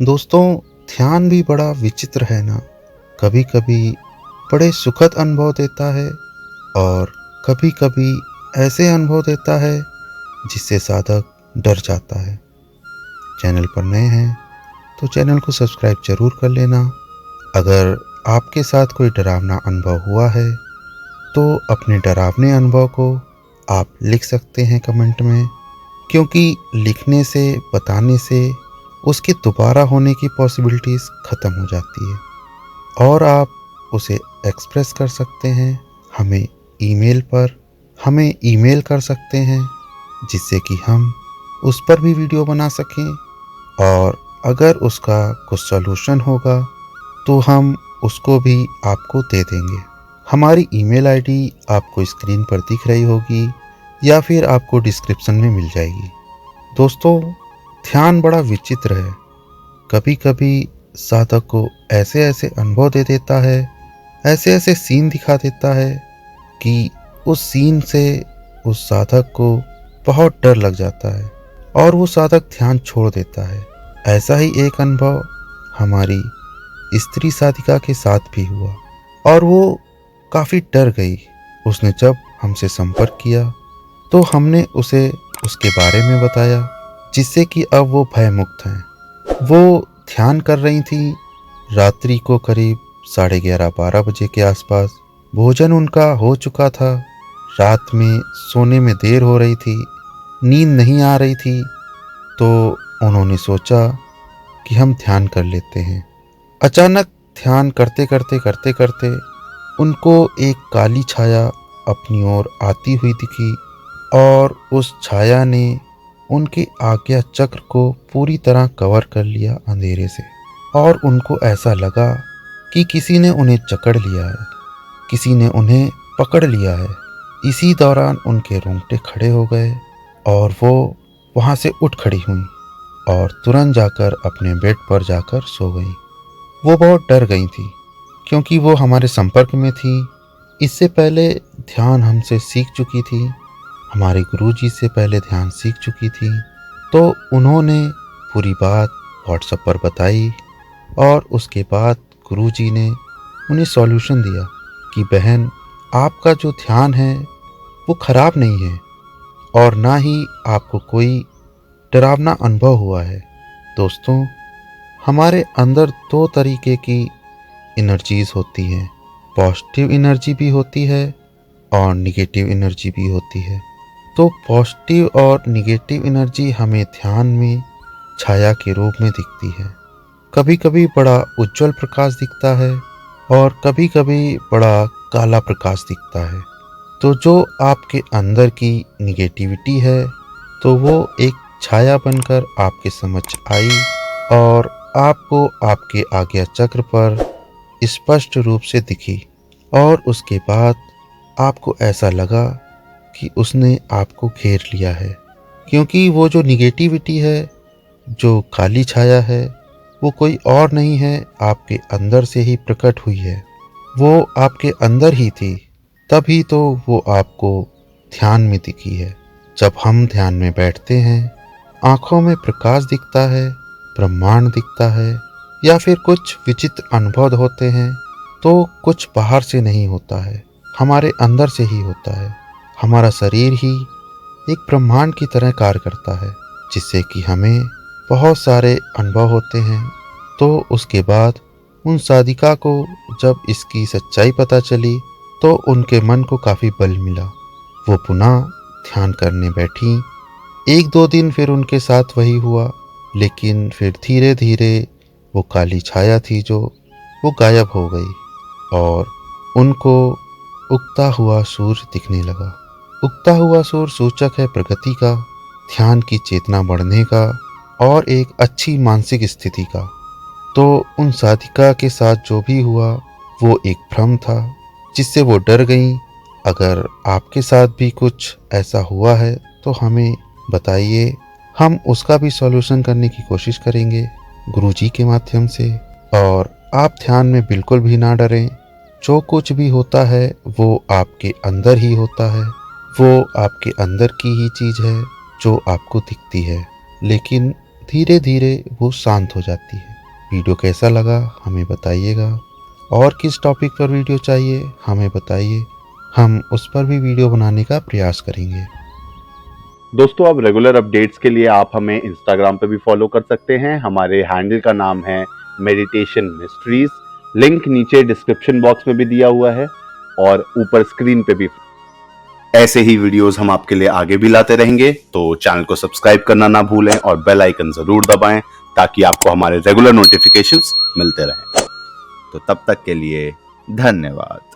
दोस्तों, ध्यान भी बड़ा विचित्र है ना। कभी कभी बड़े सुखद अनुभव देता है और कभी कभी ऐसे अनुभव देता है जिससे साधक डर जाता है। चैनल पर नए हैं तो चैनल को सब्सक्राइब जरूर कर लेना। अगर आपके साथ कोई डरावना अनुभव हुआ है तो अपने डरावने अनुभव को आप लिख सकते हैं कमेंट में, क्योंकि लिखने से, बताने से उसके दोबारा होने की पॉसिबिलिटीज़ ख़त्म हो जाती है और आप उसे एक्सप्रेस कर सकते हैं हमें ईमेल पर। हमें ईमेल कर सकते हैं जिससे कि हम उस पर भी वीडियो बना सकें, और अगर उसका कुछ सॉल्यूशन होगा तो हम उसको भी आपको दे देंगे। हमारी ईमेल आईडी आपको स्क्रीन पर दिख रही होगी या फिर आपको डिस्क्रिप्शन में मिल जाएगी। दोस्तों, ध्यान बड़ा विचित्र है। कभी कभी साधक को ऐसे ऐसे अनुभव दे देता है, ऐसे ऐसे सीन दिखा देता है कि उस सीन से उस साधक को बहुत डर लग जाता है और वो साधक ध्यान छोड़ देता है। ऐसा ही एक अनुभव हमारी स्त्री साधिका के साथ भी हुआ और वो काफ़ी डर गई। उसने जब हमसे संपर्क किया तो हमने उसे उसके बारे में बताया, जिससे कि अब वो भयमुक्त हैं। वो ध्यान कर रही थी। रात्रि को करीब 11:30-12 बजे के आसपास भोजन उनका हो चुका था। रात में सोने में देर हो रही थी, नींद नहीं आ रही थी, तो उन्होंने सोचा कि हम ध्यान कर लेते हैं। अचानक ध्यान करते करते करते करते उनको एक काली छाया अपनी ओर आती हुई दिखी और उस छाया ने उनके आज्ञा चक्र को पूरी तरह कवर कर लिया अंधेरे से। और उनको ऐसा लगा कि किसी ने उन्हें जकड़ लिया है, किसी ने उन्हें पकड़ लिया है। इसी दौरान उनके रोंगटे खड़े हो गए और वो वहाँ से उठ खड़ी हुई और तुरंत जाकर अपने बेड पर जाकर सो गई। वो बहुत डर गई थी क्योंकि वो हमारे संपर्क में थी। इससे पहले ध्यान हमसे सीख चुकी थी, हमारे गुरुजी से पहले ध्यान सीख चुकी थी। तो उन्होंने पूरी बात व्हाट्सएप पर बताई और उसके बाद गुरुजी ने उन्हें सॉल्यूशन दिया कि बहन, आपका जो ध्यान है वो खराब नहीं है और ना ही आपको कोई डरावना अनुभव हुआ है। दोस्तों, हमारे अंदर दो तरीके की एनर्जीज होती हैं। पॉजिटिव एनर्जी भी होती है और निगेटिव एनर्जी भी होती है। तो पॉजिटिव और निगेटिव एनर्जी हमें ध्यान में छाया के रूप में दिखती है। कभी कभी बड़ा उज्जवल प्रकाश दिखता है और कभी कभी बड़ा काला प्रकाश दिखता है। तो जो आपके अंदर की निगेटिविटी है तो वो एक छाया बनकर आपके समझ आई और आपको आपके आज्ञा चक्र पर स्पष्ट रूप से दिखी। और उसके बाद आपको ऐसा लगा कि उसने आपको घेर लिया है, क्योंकि वो जो निगेटिविटी है, जो काली छाया है, वो कोई और नहीं है, आपके अंदर से ही प्रकट हुई है। वो आपके अंदर ही थी, तभी तो वो आपको ध्यान में दिखी है। जब हम ध्यान में बैठते हैं, आंखों में प्रकाश दिखता है, ब्रह्मांड दिखता है या फिर कुछ विचित्र अनुभव होते हैं, तो कुछ बाहर से नहीं होता है, हमारे अंदर से ही होता है। हमारा शरीर ही एक ब्रह्मांड की तरह कार्य करता है, जिससे कि हमें बहुत सारे अनुभव होते हैं। तो उसके बाद उन साधिका को जब इसकी सच्चाई पता चली तो उनके मन को काफ़ी बल मिला। वो पुनः ध्यान करने बैठी। 1-2 दिन फिर उनके साथ वही हुआ, लेकिन फिर धीरे धीरे वो काली छाया थी जो वो गायब हो गई और उनको उगता हुआ सूर्य दिखने लगा। उगता हुआ सूर्य सूचक है प्रगति का, ध्यान की चेतना बढ़ने का और एक अच्छी मानसिक स्थिति का। तो उन साधिका के साथ जो भी हुआ वो एक भ्रम था जिससे वो डर गईं। अगर आपके साथ भी कुछ ऐसा हुआ है तो हमें बताइए, हम उसका भी सॉल्यूशन करने की कोशिश करेंगे गुरुजी के माध्यम से। और आप ध्यान में बिल्कुल भी ना डरें। जो कुछ भी होता है वो आपके अंदर ही होता है, वो आपके अंदर की ही चीज़ है जो आपको दिखती है। लेकिन धीरे धीरे वो शांत हो जाती है। वीडियो कैसा लगा हमें बताइएगा, और किस टॉपिक पर वीडियो चाहिए हमें बताइए, हम उस पर भी वीडियो बनाने का प्रयास करेंगे। दोस्तों, अब रेगुलर अपडेट्स के लिए आप हमें इंस्टाग्राम पे भी फॉलो कर सकते हैं। हमारे हैंडल का नाम है मेडिटेशन मिस्ट्रीज। लिंक नीचे डिस्क्रिप्शन बॉक्स में भी दिया हुआ है और ऊपर स्क्रीन पे भी। ऐसे ही वीडियोस हम आपके लिए आगे भी लाते रहेंगे, तो चैनल को सब्सक्राइब करना ना भूलें और बेल आइकन जरूर दबाएं ताकि आपको हमारे रेगुलर नोटिफिकेशंस मिलते रहें। तो तब तक के लिए धन्यवाद।